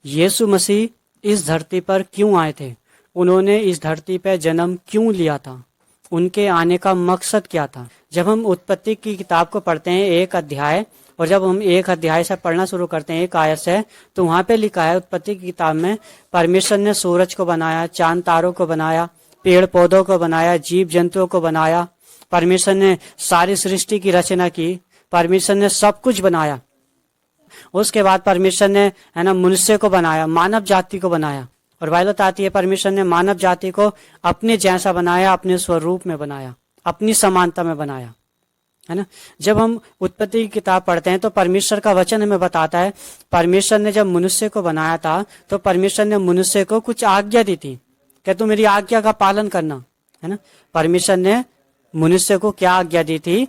यीशु मसीह इस धरती पर क्यों आए थे, उन्होंने इस धरती पर जन्म क्यों लिया था, उनके आने का मकसद क्या था। जब हम उत्पत्ति की किताब को पढ़ते हैं एक अध्याय, और जब हम एक अध्याय से पढ़ना शुरू करते हैं एक आयत से, तो वहाँ पे लिखा है उत्पत्ति की किताब में, परमेश्वर ने सूरज को बनाया, चांद तारों को बनाया, पेड़ पौधों को बनाया, जीव जंतुओं को बनाया। परमेश्वर ने सारी सृष्टि की रचना की, परमेश्वर ने सब कुछ बनाया। उसके बाद परमेश्वर ने मनुष्य को बनाया, मानव जाति को बनाया। और बाइबल बताती है परमेश्वर ने मानव जाति को अपने जैसा बनाया, अपने स्वरूप में बनाया, अपनी समानता में बनाया, है ना। जब हम उत्पत्ति की किताब पढ़ते हैं तो परमेश्वर का वचन हमें बताता है, परमेश्वर ने जब मनुष्य को बनाया था तो परमेश्वर ने मनुष्य को कुछ आज्ञा दी थी कि तुम मेरी आज्ञा का पालन करना, है ना। परमेश्वर ने मनुष्य को क्या आज्ञा दी थी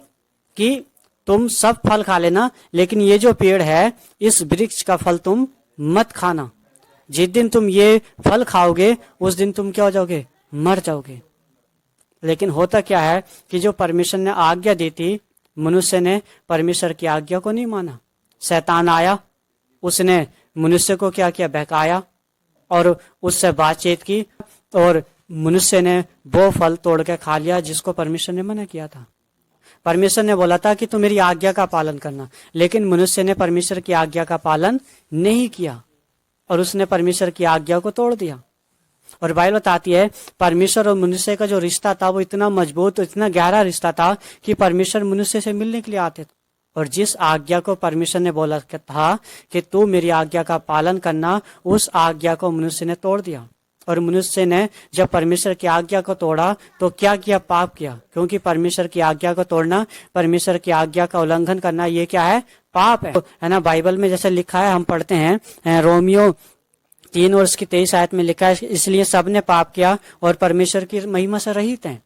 कि तुम सब फल खा लेना, लेकिन ये जो पेड़ है इस वृक्ष का फल तुम मत खाना। जिस दिन तुम ये फल खाओगे उस दिन तुम क्या हो जाओगे, मर जाओगे। लेकिन होता क्या है कि जो परमेश्वर ने आज्ञा दी थी, मनुष्य ने परमेश्वर की आज्ञा को नहीं माना। शैतान आया, उसने मनुष्य को क्या किया, बहकाया और उससे बातचीत की, और मनुष्य ने वो फल तोड़ के खा लिया जिसको परमेश्वर ने मना किया था। परमेश्वर ने बोला था कि तुम मेरी आज्ञा का पालन करना, लेकिन मनुष्य ने परमेश्वर की आज्ञा का पालन नहीं किया और उसने परमेश्वर की आज्ञा को तोड़ दिया। और बाइबल बताती है परमेश्वर और मनुष्य का जो रिश्ता था वो इतना मजबूत, इतना गहरा रिश्ता था कि परमेश्वर मनुष्य से मिलने के लिए आते थे। और जिस आज्ञा को परमेश्वर ने बोला था कि तू मेरी आज्ञा का पालन करना, उस आज्ञा को मनुष्य ने तोड़ दिया। और मनुष्य ने जब परमेश्वर की आज्ञा को तोड़ा तो क्या किया, पाप किया। क्योंकि परमेश्वर की आज्ञा को तोड़ना, परमेश्वर की आज्ञा का उल्लंघन करना, ये क्या है, पाप है ना। बाइबल में जैसे लिखा है, हम पढ़ते हैं रोमियो 3 और उसकी 23 आयत में लिखा है, इसलिए सबने पाप किया और परमेश्वर की महिमा से रहित हैं।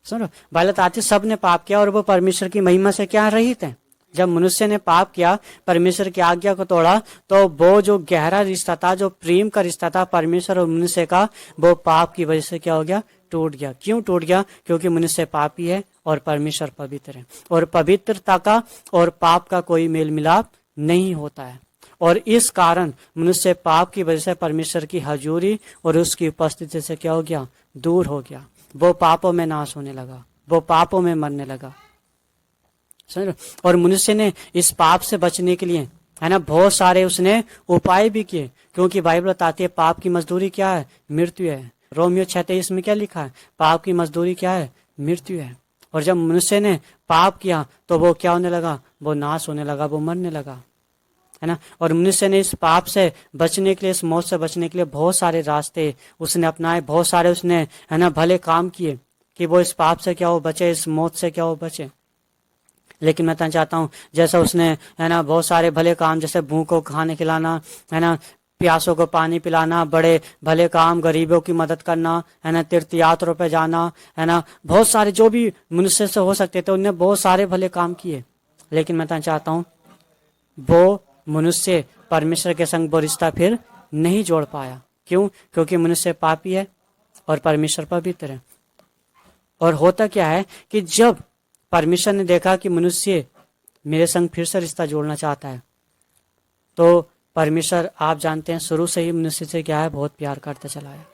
सुनो, बाइबल बताती है सबने पाप किया और वो परमेश्वर की महिमा से क्या रहित हैं। जब मनुष्य ने पाप किया, परमेश्वर की आज्ञा को तोड़ा, तो वो जो गहरा रिश्ता था, जो प्रेम का रिश्ता था परमेश्वर और मनुष्य का, वो पाप की वजह से क्या हो गया, टूट गया। क्यों टूट गया? क्योंकि मनुष्य पापी है और परमेश्वर पवित्र है, और पवित्रता का और पाप का कोई मेल मिलाप नहीं होता है। और इस कारण मनुष्य पाप की वजह से परमेश्वर की हजूरी और उसकी उपस्थिति से क्या हो गया, दूर हो गया। वो पापों में नाश होने लगा, वो पापों में मरने लगा। और मनुष्य ने इस पाप से बचने के लिए, है ना, बहुत सारे उसने उपाय भी किए। क्योंकि बाइबल बताती है पाप की मजदूरी क्या है, मृत्यु है। रोमियो 6:23 में क्या लिखा है, पाप की मजदूरी क्या है, मृत्यु है। और जब मनुष्य ने पाप किया तो वो क्या होने लगा, वो नाश होने लगा, वो मरने लगा, है ना। और मनुष्य ने इस पाप से बचने के लिए, इस मौत से बचने के लिए बहुत सारे रास्ते उसने अपनाए, बहुत सारे उसने, है ना, भले काम किए कि वो इस पाप से क्या हो बचे, इस मौत से क्या हो बचे। लेकिन मैं चाहता हूँ जैसा उसने, है ना, बहुत सारे भले काम, जैसे भूखों को खाने खिलाना, है ना, प्यासों को पानी पिलाना, बड़े भले काम, गरीबों की मदद करना, है ना, तीर्थ यात्रों पे जाना, है ना, बहुत सारे जो भी मनुष्य से हो सकते थे उनने बहुत सारे भले काम किए। लेकिन मैं चाहता हूँ वो मनुष्य परमेश्वर के संग वो रिश्ता फिर नहीं जोड़ पाया। क्यों? क्योंकि मनुष्य पापी है और परमेश्वर पवित्र है। और होता क्या है कि जब परमेश्वर ने देखा कि मनुष्य मेरे संग फिर से रिश्ता जोड़ना चाहता है, तो परमेश्वर, आप जानते हैं, शुरू से ही मनुष्य से क्या है, बहुत प्यार करता चला है।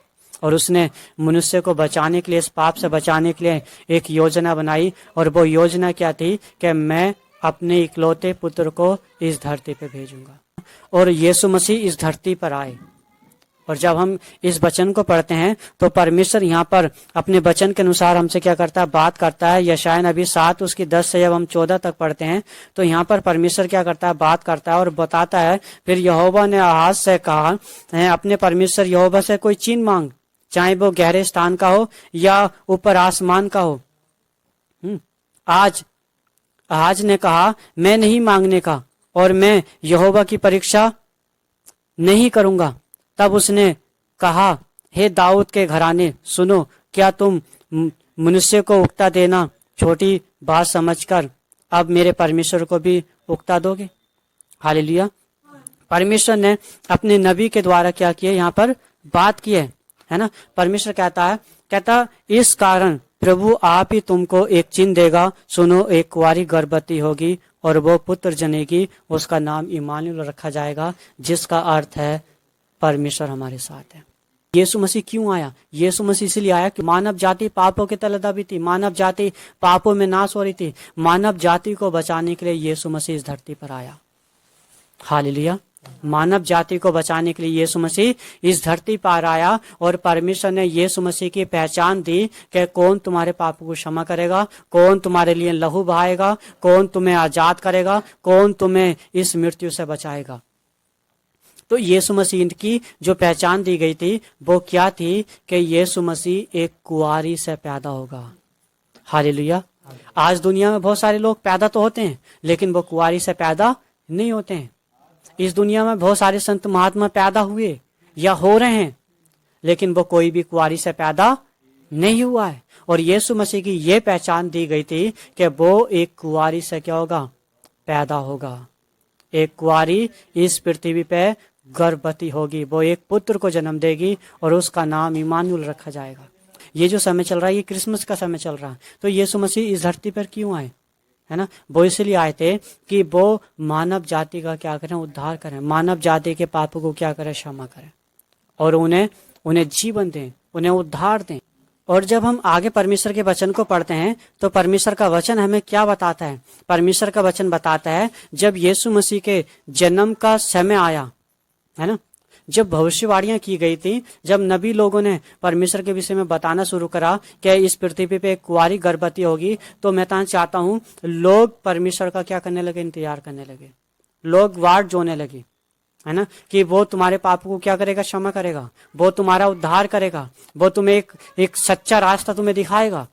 और उसने मनुष्य को बचाने के लिए, इस पाप से बचाने के लिए एक योजना बनाई। और वो योजना क्या थी कि मैं अपने इकलौते पुत्र को इस धरती पे भेजूंगा। और यीशु मसीह इस धरती पर आए। और जब हम इस वचन को पढ़ते हैं तो परमेश्वर यहाँ पर अपने वचन के अनुसार हमसे क्या करता है, बात करता है। यशायाह नबी 7 उसकी 10 से जब हम 14 तक पढ़ते हैं तो यहाँ पर परमेश्वर क्या करता है, बात करता है और बताता है, फिर यहोवा ने आहाज से कहा, अपने परमेश्वर यहोवा से कोई चिन्ह मांग, चाहे वो गहरे स्थान का हो या ऊपर आसमान का हो। आज ने कहा, मैं नहीं मांगने का और मैं यहोवा की परीक्षा नहीं करूंगा। तब उसने कहा, हे दाऊद के घराने सुनो, क्या तुम मनुष्य को उकता देना छोटी बात समझकर अब मेरे परमेश्वर को भी उकता दोगे। हालेलुया। परमेश्वर ने अपने नबी के द्वारा क्या किया, यहाँ पर बात की है ना। परमेश्वर कहता इस कारण प्रभु आप ही तुमको एक चिन्ह देगा, सुनो, एक कुंवारी गर्भवती होगी और वो पुत्र जनेगी, उसका नाम इम्मानुएल रखा जाएगा, जिसका अर्थ है परमेश्वर हमारे साथ है। यीशु मसीह क्यों आया? यीशु मसीह इसलिए आया कि मानव जाति पापों के तले दबी थी, मानव जाति पापों में नाश हो रही थी। मानव जाति को बचाने के लिए यीशु मसीह इस धरती पर आया। हालेलुया। मानव जाति को बचाने के लिए यीशु मसीह इस धरती पर आया और परमेश्वर ने यीशु मसीह की पहचान दी कि कौन तुम्हारे पापों को क्षमा करेगा, कौन तुम्हारे लिए लहू बहाएगा, कौन तुम्हें आजाद करेगा, कौन तुम्हें इस मृत्यु से बचाएगा। तो यीशु मसीह की जो पहचान दी गई थी वो क्या थी कि यीशु मसीह एक कुंवारी से पैदा होगा। हालेलुया। आज दुनिया में बहुत सारे लोग पैदा तो होते हैं लेकिन वो कुंवारी से पैदा नहीं होते हैं। इस दुनिया में बहुत सारे संत महात्मा पैदा हुए या हो रहे हैं लेकिन वो कोई भी कुंवारी से पैदा नहीं हुआ है। और यीशु मसीह की ये पहचान दी गई थी कि वो एक कुंवारी से क्या होगा? पैदा होगा। एक कुंवारी इस पृथ्वी पे गर्भवती होगी, वो एक पुत्र को जन्म देगी और उसका नाम इमानुएल रखा जाएगा। ये जो समय चल रहा है ये क्रिसमस का समय चल रहा है। तो यीशु मसीह इस धरती पर क्यों आए? है ना, वो इसलिए आए थे कि वो मानव जाति का क्या करें? उद्धार करें। मानव जाति के पापों को क्या करें? क्षमा करें और उन्हें जीवन दें, उन्हें उद्धार दें। और जब हम आगे परमेश्वर के वचन को पढ़ते हैं तो परमेश्वर का वचन हमें क्या बताता है? परमेश्वर का वचन बताता है जब यीशु मसीह के जन्म का समय आया, है ना, जब भविष्यवाणियां की गई थी, जब नबी लोगों ने परमेश्वर के विषय में बताना शुरू करा कि इस पृथ्वी पे एक कुंवारी गर्भवती होगी, तो मैं चाहता हूं लोग परमेश्वर का क्या करने लगे? इंतजार करने लगे। लोग वाट जोने लगे, है ना, कि वो तुम्हारे पापों को क्या करेगा? क्षमा करेगा, वो तुम्हारा उद्धार करेगा, वो तुम्हें एक सच्चा रास्ता तुम्हें दिखाएगा।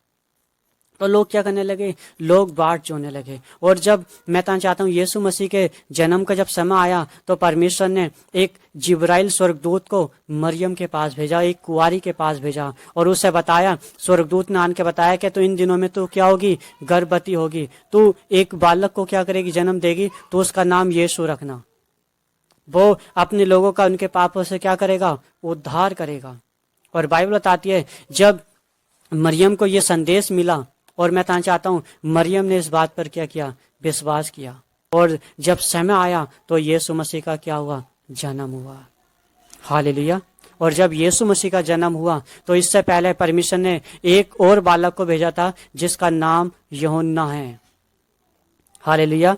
तो लोग क्या करने लगे? लोग बाट जोने लगे। और जब मैं चाहता हूँ यीशु मसीह के जन्म का जब समय आया तो परमेश्वर ने एक जिब्राइल स्वर्गदूत को मरियम के पास भेजा, एक कुंवारी के पास भेजा और उससे बताया, स्वर्गदूत ने आन के बताया कि तो इन दिनों में तू क्या होगी? गर्भवती होगी, तू एक बालक को क्या करेगी? जन्म देगी, तो उसका नाम यीशु रखना। वो अपने लोगों का उनके पापों से क्या करेगा? उद्धार करेगा। और बाइबल बताती है जब मरियम को ये संदेश मिला और मैं चाहता हूँ मरियम ने इस बात पर क्या किया? विश्वास किया। और जब समय आया तो यीशु मसीह का क्या हुआ? जन्म हुआ। हालेलुया। और जब यीशु मसीह का जन्म हुआ तो इससे पहले परमेश्वर ने एक और बालक को भेजा था जिसका नाम यूहन्ना है। हालेलुया।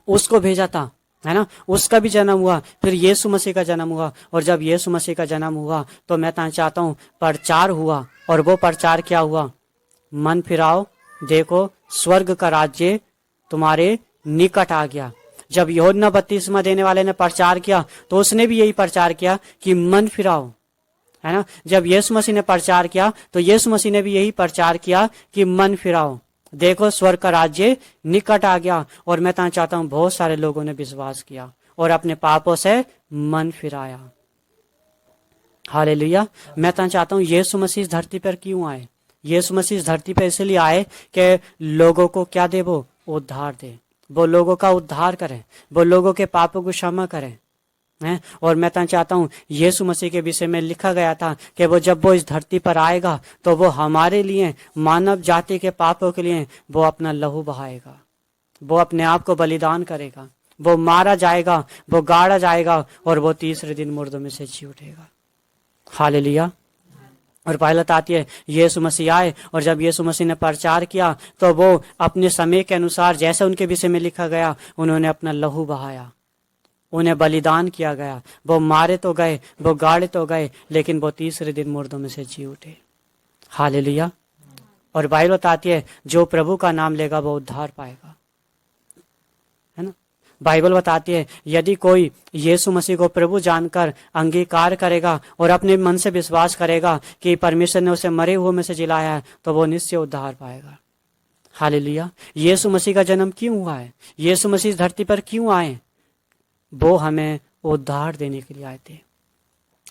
उसको भेजा था, है ना, उसका भी जन्म हुआ। फिर यीशु मसीह का जन्म हुआ और जब यीशु मसीह का जन्म हुआ तो मैं चाहता हूँ प्रचार हुआ। और वो प्रचार क्या हुआ? मन फिराओ, देखो स्वर्ग का राज्य तुम्हारे निकट आ गया। जब यूहन्ना बपतिस्मा देने वाले ने प्रचार किया तो उसने भी यही प्रचार किया कि मन फिराओ, है ना। जब यीशु मसीह ने प्रचार किया तो यीशु मसीह ने भी यही प्रचार किया कि मन फिराओ, देखो स्वर्ग का राज्य निकट आ गया। और मैं चाहता हूँ बहुत सारे लोगों ने विश्वास किया और अपने पापों से मन फिराया। हालेलुया। मैं चाहता हूँ यीशु मसीह इस धरती पर क्यों आए? यीशु मसीह इस धरती पर इसलिए आए कि लोगों को क्या दे? वो उद्धार दे, वो लोगों का उद्धार करें, वो लोगों के पापों को क्षमा करें, हैं। और मैं चाहता हूँ यीशु मसीह के विषय में लिखा गया था कि वो इस धरती पर आएगा तो वो हमारे लिए, मानव जाति के पापों के लिए वो अपना लहू बहाएगा, वो अपने आप को बलिदान करेगा, वो मारा जाएगा, वो गाड़ा जाएगा और वो तीसरे दिन मुर्दों में से जी उठेगा। हालेलुया। और बाइबल आती है यीशु मसीह आए और जब यीशु मसीह ने प्रचार किया तो वो अपने समय के अनुसार जैसे उनके विषय में लिखा गया उन्होंने अपना लहू बहाया, उन्हें बलिदान किया गया। वो मारे तो गए, वो गाड़े तो गए, लेकिन वो तीसरे दिन मुर्दों में से जी उठे। हालेलुया। और बाइबल बताती है जो प्रभु का नाम लेगा वो उद्धार पाएगा, है ना। बाइबल बताती है यदि कोई यीशु मसीह को प्रभु जानकर अंगीकार करेगा और अपने मन से विश्वास करेगा कि परमेश्वर ने उसे मरे हुए में से जिलाया है तो वो निश्चय उद्धार पाएगा। हालेलुया। यीशु मसीह का जन्म क्यों हुआ है? यीशु मसीह धरती पर क्यों आए? वो हमें उद्धार देने के लिए आए थे,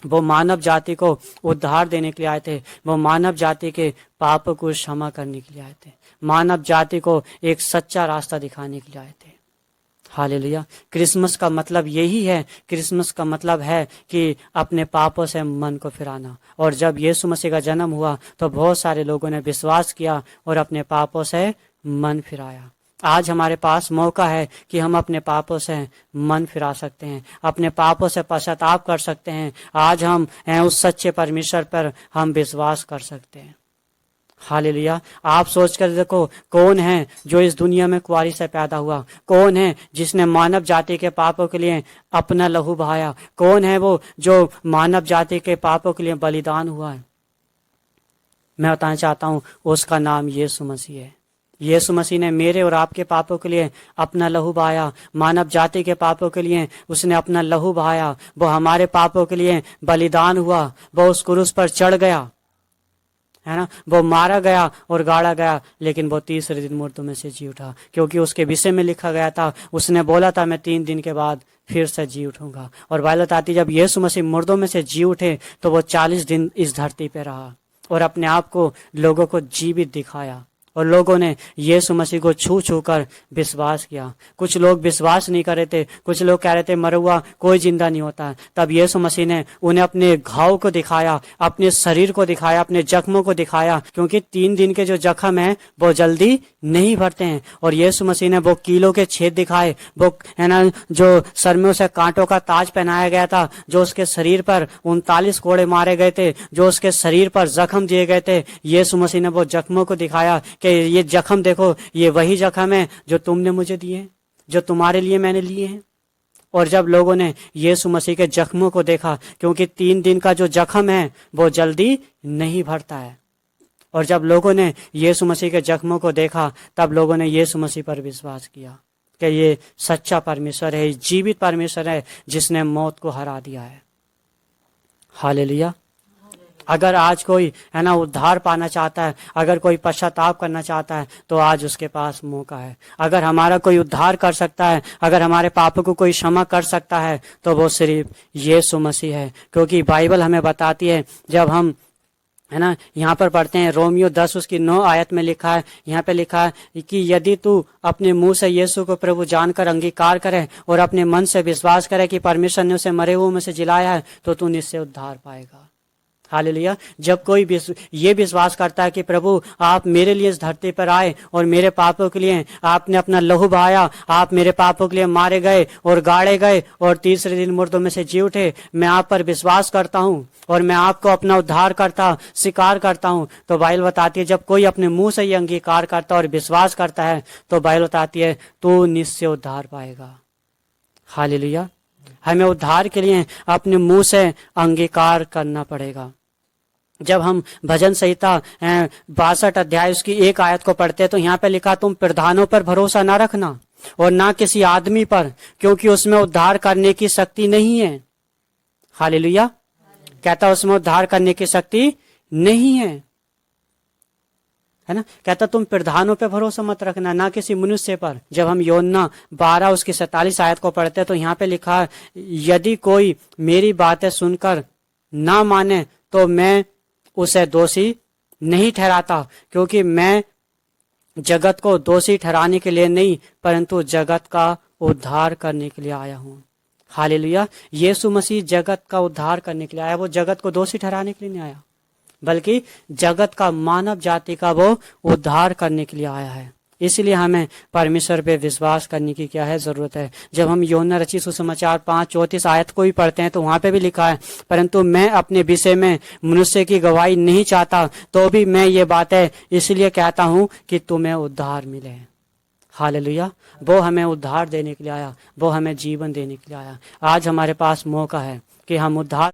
वो मानव जाति को उद्धार देने के लिए आए थे, वो मानव जाति के पाप को क्षमा करने के लिए आए थे, मानव जाति को एक सच्चा रास्ता दिखाने के लिए आए थे। हालेलुया। क्रिसमस का मतलब यही है, क्रिसमस का मतलब है कि अपने पापों से मन को फिराना। और जब यीशु मसीह का जन्म हुआ तो बहुत सारे लोगों ने विश्वास किया और अपने पापों से मन फिराया। आज हमारे पास मौका है कि हम अपने पापों से मन फिरा सकते हैं, अपने पापों से पश्चाताप कर सकते हैं। आज हम उस सच्चे परमेश्वर पर हम विश्वास कर सकते हैं। हालेलुया। आप सोच कर देखो, कौन है जो इस दुनिया में कुंवारी से पैदा हुआ? कौन है जिसने मानव जाति के पापों के लिए अपना लहू बहाया? कौन है वो जो मानव जाति के पापों के लिए बलिदान हुआ है? मैं बताना चाहता हूँ, उसका नाम यीशु मसीह है। यीशु मसीह ने मेरे और आपके पापों के लिए अपना लहू बहाया, मानव जाति के पापों के लिए उसने अपना लहू बहाया। वो हमारे पापों के लिए बलिदान हुआ, वो उस क्रूस पर चढ़ गया, है ना, वो मारा गया और गाड़ा गया, लेकिन वो तीसरे दिन मुर्दों में से जी उठा, क्योंकि उसके विषय में लिखा गया था, उसने बोला था मैं 3 दिन के बाद फिर से जी उठूंगा। और बाइबल बताती जब यीशु मसीह मुर्दों में से जी उठे तो वो 40 दिन इस धरती पे रहा और अपने आप को लोगों को जीवित दिखाया, और लोगों ने यीशु मसीह को छू छू कर विश्वास किया। कुछ लोग विश्वास नहीं कर रहे थे, कुछ लोग कह रहे थे मरा हुआ कोई जिंदा नहीं होता। तब यीशु मसीह ने उन्हें अपने घाव को दिखाया, अपने शरीर को दिखाया, अपने जख्मों को दिखाया, क्योंकि 3 दिन के जो जख्म हैं वो जल्दी नहीं भरते हैं। और यीशु मसीह ने वो कीलों के छेद दिखाए, वो है ना जो सर में उसे कांटों का ताज पहनाया गया था, जो उसके शरीर पर 39 कोड़े मारे गए थे, जो उसके शरीर पर जख्म दिए गए थे। यीशु मसीह ने वो जख्मों को दिखाया कि ये जख्म देखो, ये वही जख्म है जो तुमने मुझे दिए, जो तुम्हारे लिए मैंने लिए हैं। और जब लोगों ने यीशु मसीह के जख्मों को देखा, क्योंकि 3 दिन का जो जख्म है वो जल्दी नहीं भरता है, और जब लोगों ने यीशु मसीह के जख्मों को देखा तब लोगों ने यीशु मसीह पर विश्वास किया कि ये सच्चा परमेश्वर है, जीवित परमेश्वर है जिसने मौत को हरा दिया है। हालेलुया। अगर आज कोई है ना उद्धार पाना चाहता है, अगर कोई पश्चाताप करना चाहता है, तो आज उसके पास मौका है। अगर हमारा कोई उद्धार कर सकता है, अगर हमारे पापों को कोई क्षमा कर सकता है, तो वो सिर्फ यीशु मसीह है। क्योंकि बाइबल हमें बताती है, जब हम है ना यहाँ पर पढ़ते हैं रोमियो 10 उसकी 9 आयत में लिखा है, यहाँ पे लिखा है कि यदि तू अपने मुंह से यीशु को प्रभु जानकर अंगीकार करे और अपने मन से विश्वास करे कि परमेश्वर ने उसे मरे हुए में से जिलाया है, तो तू निश्चय उद्धार पाएगा। हालेलुया। जब कोई ये विश्वास करता है कि प्रभु आप मेरे लिए इस धरती पर आए और मेरे पापों के लिए आपने अपना लहू बहाया, आप मेरे पापों के लिए मारे गए और गाड़े गए और तीसरे दिन मुर्दों में से जी उठे, मैं आप पर विश्वास करता हूँ और मैं आपको अपना उद्धार करता स्वीकार करता हूँ, तो बाइबल बताती है जब कोई अपने मुंह से ये अंगीकार करता और विश्वास करता है, तो बाइबल बताती है तू निश्चय उद्धार पाएगा। हालेलुया। हमें उद्धार के लिए अपने मुंह से अंगीकार करना पड़ेगा। जब हम भजन संहिता 62 अध्याय उसकी 1 आयत को पढ़ते हैं, तो यहाँ पे लिखा तुम प्रधानों पर भरोसा ना रखना और ना किसी आदमी पर, क्योंकि उसमें उद्धार करने की शक्ति नहीं है। हालेलुया। कहता उसमें उद्धार करने की शक्ति नहीं है ना। कहता तुम प्रधानों पे भरोसा मत रखना, ना किसी मनुष्य पर। जब हम योना 12 उसकी 47 आयत को पढ़ते हैं, तो यहाँ पे लिखा है यदि कोई मेरी बातें सुनकर ना माने तो मैं उसे दोषी नहीं ठहराता, क्योंकि मैं जगत को दोषी ठहराने के लिए नहीं, परंतु जगत का उद्धार करने के लिए आया हूँ। हालेलुया। यीशु मसीह जगत का उद्धार करने के लिए आया, वो जगत को दोषी ठहराने के लिए नहीं आया, बल्कि जगत का, मानव जाति का वो उद्धार करने के लिए आया है। इसलिए हमें परमेश्वर पे विश्वास करने की क्या है जरूरत है। जब हम यूहन्ना रचित सुसमाचार 5:34 आयत को भी पढ़ते हैं, तो वहां पे भी लिखा है परंतु मैं अपने विषय में मनुष्य की गवाही नहीं चाहता, तो भी मैं ये बातें इसलिए कहता हूं कि तुम्हें उद्धार मिले। हालेलुया। वो हमें उद्धार देने के लिए आया, वो हमें जीवन देने के लिए आया। आज हमारे पास मौका है कि हम उद्धार